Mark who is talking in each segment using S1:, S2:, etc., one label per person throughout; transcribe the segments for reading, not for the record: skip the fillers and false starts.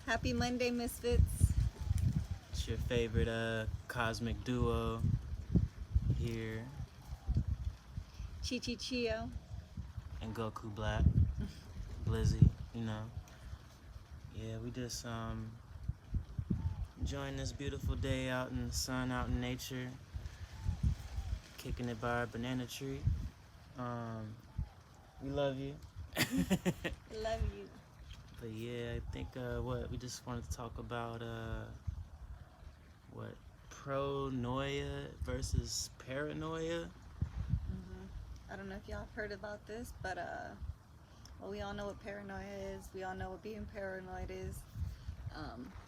S1: Happy Monday, Misfits.
S2: It's your favorite cosmic duo here
S1: Chi Chi Chio.
S2: in Goku Black, Blizzy, you know. Yeah, we just enjoying this beautiful day out in the sun, out in nature, kicking it by our banana tree. We love you.
S1: Love you.
S2: But yeah, I think we just wanted to talk about what Pronoia versus Paranoia.
S1: I don't know if y'all have heard about this, but well, we all know what paranoia is. We all know what being paranoid is.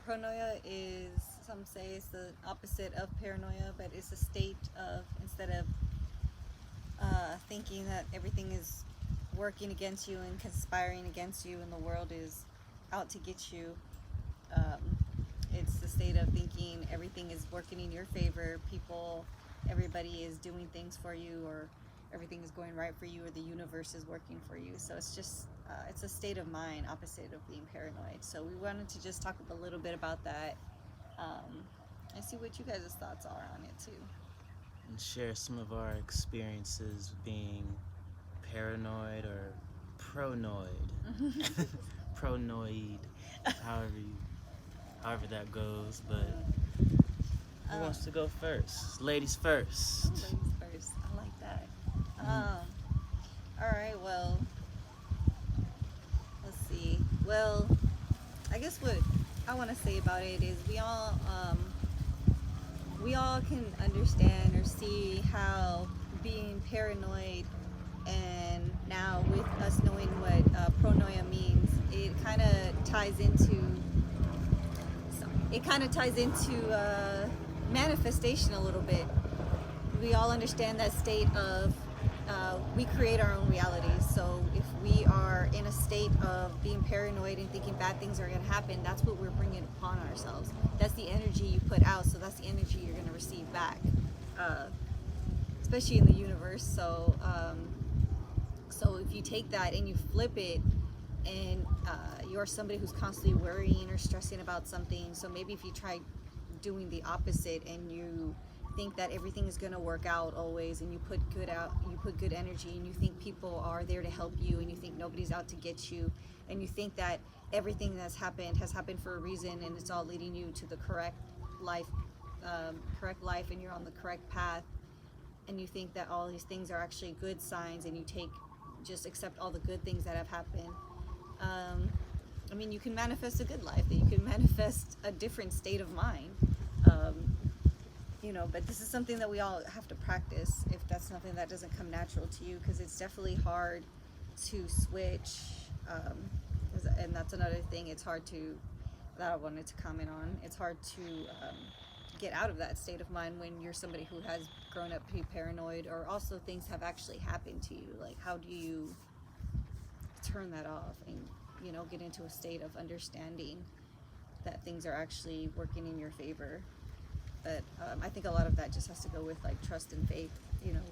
S1: Pronoia is, some say it's the opposite of paranoia, but it's a state of, instead of thinking that everything is working against you and conspiring against you and the world is out to get you, it's the state of thinking everything is working in your favor. Everybody is doing things for you, or everything is going right for you, or the universe is working for you. So it's just it's a state of mind opposite of being paranoid. So we wanted to just talk a little bit about that, and see what you guys' thoughts are on it too.
S2: And share some of our experiences being paranoid or pronoid. Pronoid, however that goes. But who wants to go first? Ladies first.
S1: Ladies first. I like that. All right. Well, let's see. Well, I guess what I want to say about it is we all can understand or see how being paranoid, and now with us knowing what pronoia means, it kind of ties into manifestation a little bit. We all understand that state of we create our own realities. So if we are in a state of being paranoid and thinking bad things are going to happen, that's what we're bringing upon ourselves. That's the energy you put out, so that's the energy you're going to receive back, especially in the universe. So if you take that and you flip it, and you're somebody who's constantly worrying or stressing about something, so maybe if you try doing the opposite and you think that everything is going to work out always, and you put good energy, and you think people are there to help you, and you think nobody's out to get you, and you think that everything that's happened has happened for a reason, and it's all leading you to the correct life, and you're on the correct path, and you think that all these things are actually good signs, and you just accept all the good things that have happened. I mean, you can manifest a good life, that you can manifest a different state of mind. But this is something that we all have to practice if that's something that doesn't come natural to you, because it's definitely hard to switch. And that's another thing, that I wanted to comment on. It's hard to get out of that state of mind when you're somebody who has grown up to be paranoid, or also things have actually happened to you. Like, how do you turn that off and get into a state of understanding that things are actually working in your favor? But I think a lot of that just has to go with like trust and faith.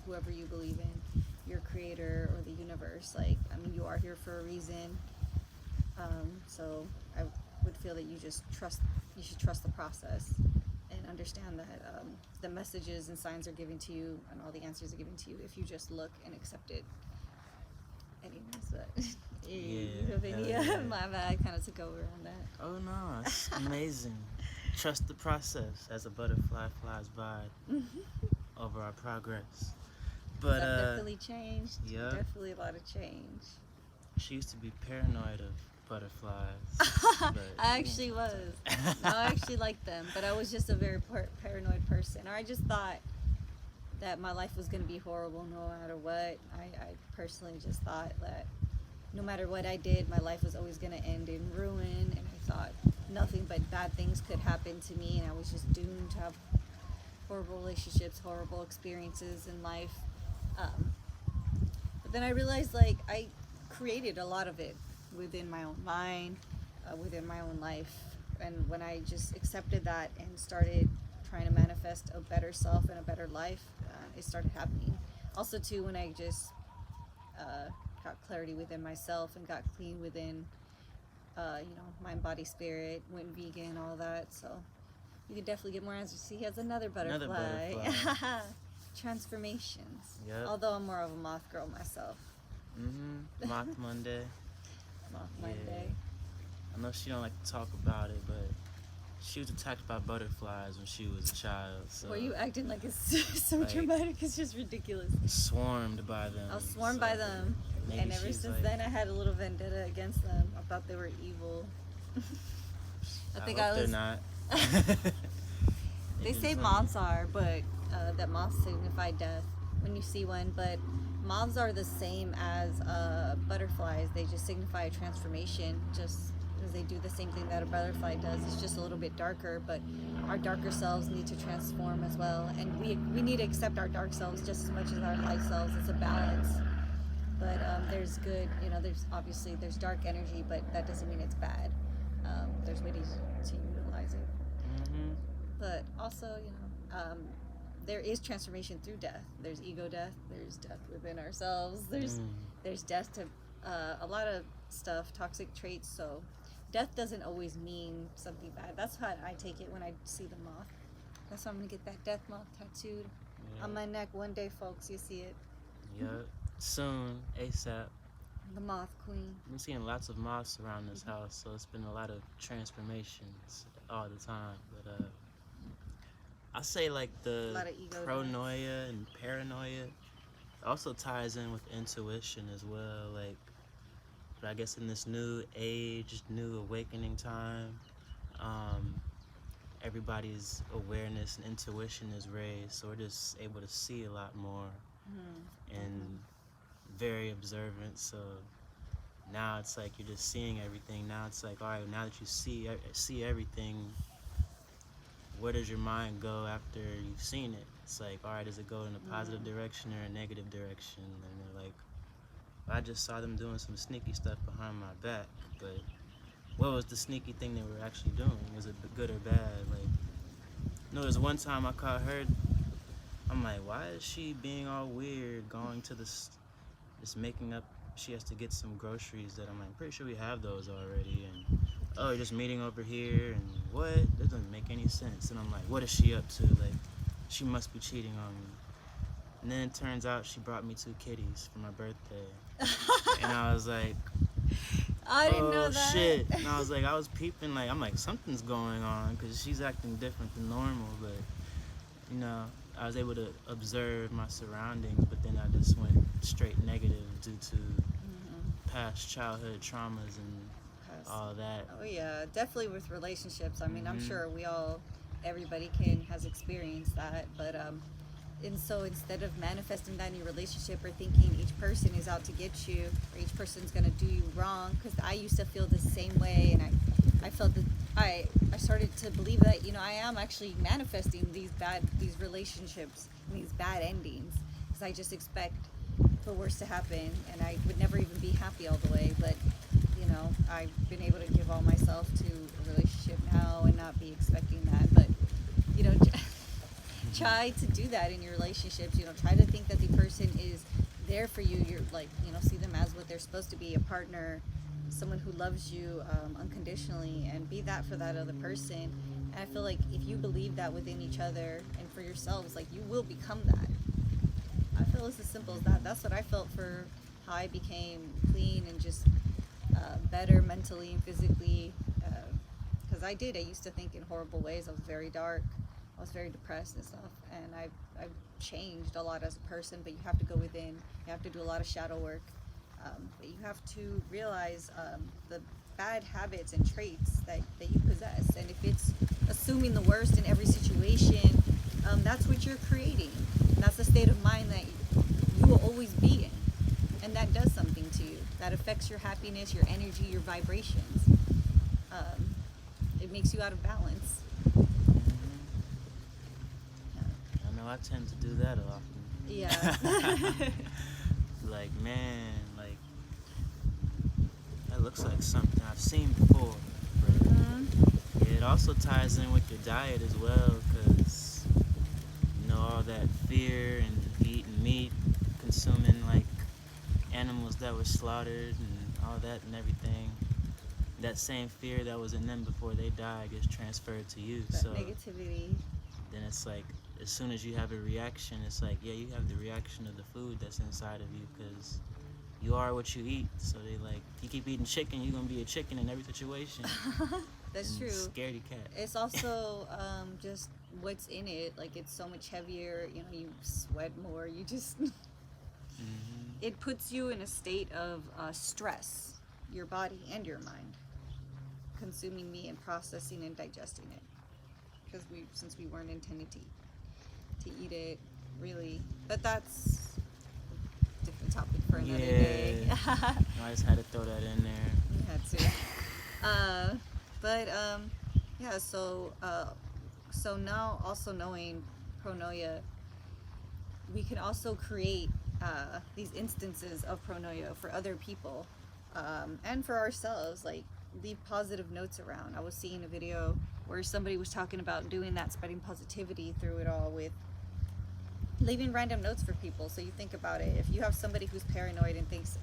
S1: Whoever you believe in, your creator or the universe. Like, I mean, you are here for a reason. So I would feel that you should trust the process and understand that the messages and signs are given to you, and all the answers are given to you if you just look and accept it. Anyways, but you have any? My bad, I kind of took over on that.
S2: Oh no, it's amazing. Trust the process as a butterfly flies by over our progress. But
S1: I've definitely changed.
S2: Yeah,
S1: definitely a lot of change.
S2: She used to be paranoid of butterflies. But
S1: I actually was. No, I actually liked them, but I was just a very paranoid person. Or I just thought that my life was going to be horrible no matter what. I personally just thought that no matter what I did, my life was always going to end in ruin, and I thought nothing but bad things could happen to me, and I was just doomed to have horrible relationships, horrible experiences in life. But then I realized, like, I created a lot of it within my own mind, within my own life, and when I just accepted that and started trying to manifest a better self and a better life, it started happening. Also too, when I just got clarity within myself and got clean within mind, body, spirit, went vegan, all that. So you could definitely get more answers. See, he has another
S2: Another
S1: butterfly.
S2: butterfly.
S1: Transformations.
S2: Yep.
S1: Although I'm more of a moth girl myself.
S2: Moth Monday.
S1: Moth
S2: Yeah.
S1: Monday.
S2: I know she don't like to talk about it, but she was attacked by butterflies when she was a child. So
S1: Were you acting like it's so
S2: like,
S1: dramatic? It's just ridiculous.
S2: swarmed by them.
S1: I was swarmed
S2: so
S1: by them,
S2: maybe
S1: and ever
S2: she's
S1: since
S2: like,
S1: then, I had a little vendetta against them. I thought they were evil. I think
S2: hope
S1: I was.
S2: they're not.
S1: They say moths are, but that moths signify death when you see one. But moths are the same as butterflies. They just signify a transformation, just as they do the same thing that a butterfly does. It's just a little bit darker, but our darker selves need to transform as well. And we need to accept our dark selves just as much as our light selves. It's a balance. But there's good, there's dark energy, but that doesn't mean it's bad. There's ways to utilize it. But also, there is transformation through death. There's ego death. There's death within ourselves. There's death to a lot of stuff, toxic traits. So death doesn't always mean something bad. That's how I take it when I see the moth. That's why I'm gonna get that death moth tattooed on my neck one day, folks. You see it.
S2: Yep. Soon, ASAP.
S1: The moth queen.
S2: I've been seeing lots of moths around this house, so it's been a lot of transformations all the time. But I say like the
S1: lot of ego
S2: Pronoia and Paranoia also ties in with intuition as well. Like, but I guess in this new age, new awakening time, everybody's awareness and intuition is raised, so we're just able to see a lot more and very observant. So now it's like you're just seeing everything. Now it's like, all right, now that you see everything, where does your mind go after you've seen it? It's like, all right, does it go in a positive direction or a negative direction? And they're like, I just saw them doing some sneaky stuff behind my back, but what was the sneaky thing they were actually doing? Was it good or bad? Like, there's one time I caught her, I'm like, why is she being all weird, going to this, just making up, she has to get some groceries that I'm like, pretty sure we have those already, and oh, you're just meeting over here, and what? That doesn't make any sense. And I'm like, what is she up to? Like, she must be cheating on me. And then it turns out she brought me 2 kitties for my birthday. And I was like,
S1: I didn't know that.
S2: Shit. And I was peeping, like, I'm like, something's going on, because she's acting different than normal, but, I was able to observe my surroundings, but then I just went straight negative due to past childhood traumas and all that.
S1: Oh yeah, definitely with relationships. I mean, I'm sure everybody has experienced that, but and so instead of manifesting that in your relationship or thinking each person is out to get you or each person's gonna do you wrong, because I used to feel the same way, and I felt that I started to believe that I am actually manifesting these relationships and these bad endings, because I just expect the worst to happen, and I would never even be happy all the way. But I've been able to give all myself to a relationship now and not be expecting that. But try to do that in your relationships. Try to think that the person is there for you. You're like, see them as what they're supposed to be, a partner, someone who loves you unconditionally, and be that for that other person. And I feel like if you believe that within each other and for yourselves, like, you will become that. I feel it's as simple as that. That's what I felt for how I became clean and just better mentally and physically. Because I used to think in horrible ways. I was very dark. I was very depressed and stuff. And I've changed a lot as a person, but you have to go within. You have to do a lot of shadow work. But you have to realize the bad habits and traits that you possess. And if it's assuming the worst in every situation, that's what you're creating. And that's the state of mind that you will always be in. And that does something to you. That affects your happiness, your energy, your vibrations. It makes you out of balance.
S2: I know I tend to do that often.
S1: Yeah.
S2: Like, man, like, that looks like something I've seen before. But it also ties in with your diet as well, because, all that fear and eating meat, consuming, like, animals that were slaughtered and all that and everything. that same fear that was in them before they die gets transferred to you.
S1: That
S2: So
S1: negativity.
S2: then it's like, as soon as you have a reaction, it's like, yeah, you have the reaction of the food that's inside of you, because you are what you eat. So they like, if you keep eating chicken, you're gonna be a chicken in every situation.
S1: That's
S2: And
S1: true.
S2: Scaredy cat.
S1: It's also just what's in it. Like, it's so much heavier. You know, you sweat more. You just it puts you in a state of stress, your body and your mind, consuming meat and processing and digesting it. Because since we weren't intended to eat it, really. But that's a different topic for another day.
S2: I just had to throw that in there.
S1: You had to. Yeah. So now, also knowing Pronoia, we can also create these instances of Pronoia for other people, and for ourselves. Like, leave positive notes around. I was seeing a video where somebody was talking about doing that, spreading positivity through it all, with leaving random notes for people. So you think about it. If you have somebody who's paranoid and thinks,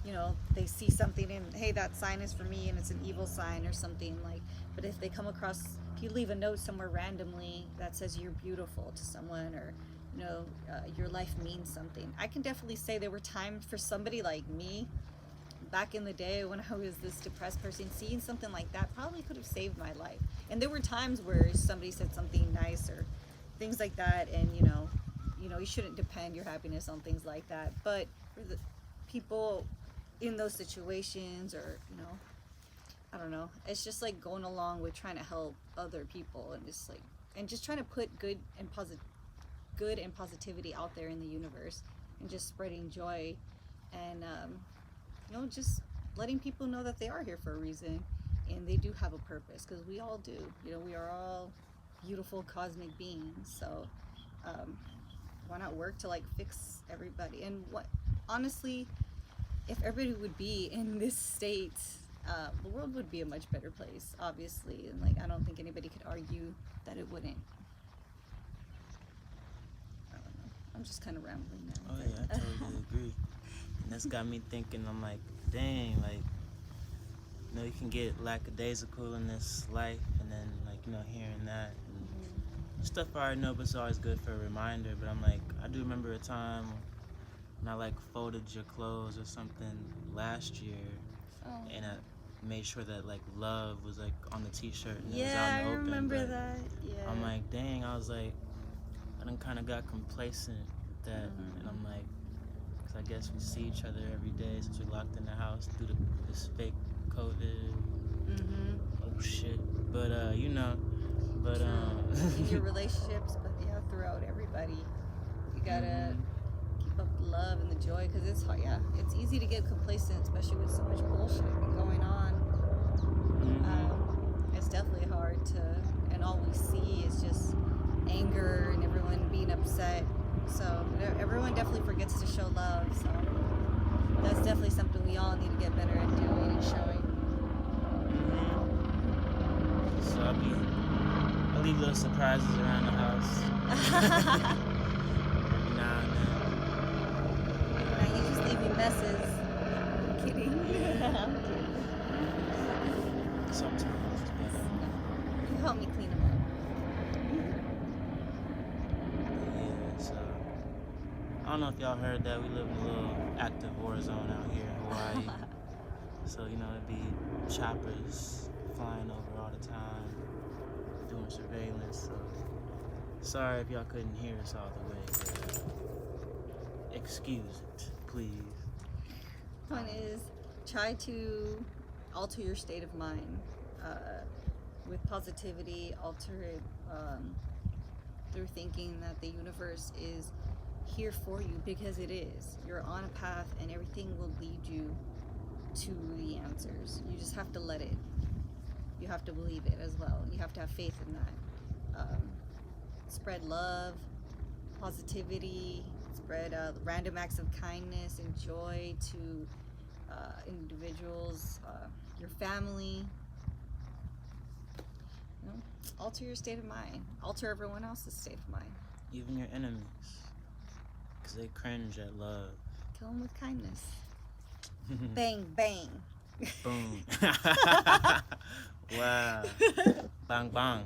S1: you know, they see something and, hey, that sign is for me, and it's an evil sign or something, like, but if they come across, if you leave a note somewhere randomly that says you're beautiful to someone, or, you know, your life means something. I can definitely say there were times for somebody like me back in the day when I was this depressed person, seeing something like that probably could have saved my life. And there were times where somebody said something nice or things like that, and you know, you shouldn't depend your happiness on things like that. But for the people in those situations, or you know, I don't know, it's just like going along with trying to help other people, and just like, and just trying to put good and positivity out there in the universe, and just spreading joy, and you know, just letting people know that they are here for a reason, and they do have a purpose, because we all do. You know, we are all beautiful cosmic beings. So why not work to like fix everybody? And what, honestly, if everybody would be in this state, the world would be a much better place, obviously. And like, I don't think anybody could argue that it wouldn't. I don't know. I'm just kind of rambling now.
S2: Oh yeah, I totally agree. And that's got me thinking. I'm like, dang, like, you know, you can get lackadaisical in this life, and then like, you know, hearing that and stuff I already know, but it's always good for a reminder. But I'm like, I do remember a time when I like folded your clothes or something last year, and I made sure that like love was like on the t-shirt and it was out in the open.
S1: I remember that. Yeah.
S2: I'm like, dang, I was like, I done kind of got complacent with that, and I'm like, cause I guess we see each other every day since we locked in the house through this fake COVID. Oh shit. But you know, but
S1: in your relationships, but yeah, throughout everybody, you gotta keep up the love and the joy, because it's hard. Yeah, it's easy to get complacent, especially with so much bullshit going on. It's definitely hard to, and all we see is just anger and everyone being upset. So everyone definitely forgets to show love. So that's definitely something we all need to get better at doing and showing.
S2: So I leave little surprises around the house. Every now and then.
S1: Now you just leave me messes. I'm kidding. I'm kidding.
S2: Sometimes, but
S1: You help me clean them
S2: yeah, so I don't know if y'all heard that we live in a little active war zone out here in Hawaii. So, you know, it'd be choppers flying over all the time, doing surveillance. So sorry if y'all couldn't hear us all the way, but excuse it, please.
S1: Point is, try to alter your state of mind with positivity. Alter it through thinking that the universe is here for you, because it is. You're on a path, and everything will lead you to the answers. You just have to let it. You have to believe it as well. You have to have faith in that. Spread love, positivity, spread random acts of kindness and joy to individuals, your family. You know, alter your state of mind. Alter everyone else's state of mind.
S2: Even your enemies, because they cringe at love.
S1: Kill them with kindness. Bang, bang.
S2: Boom. Wow. Bang bang.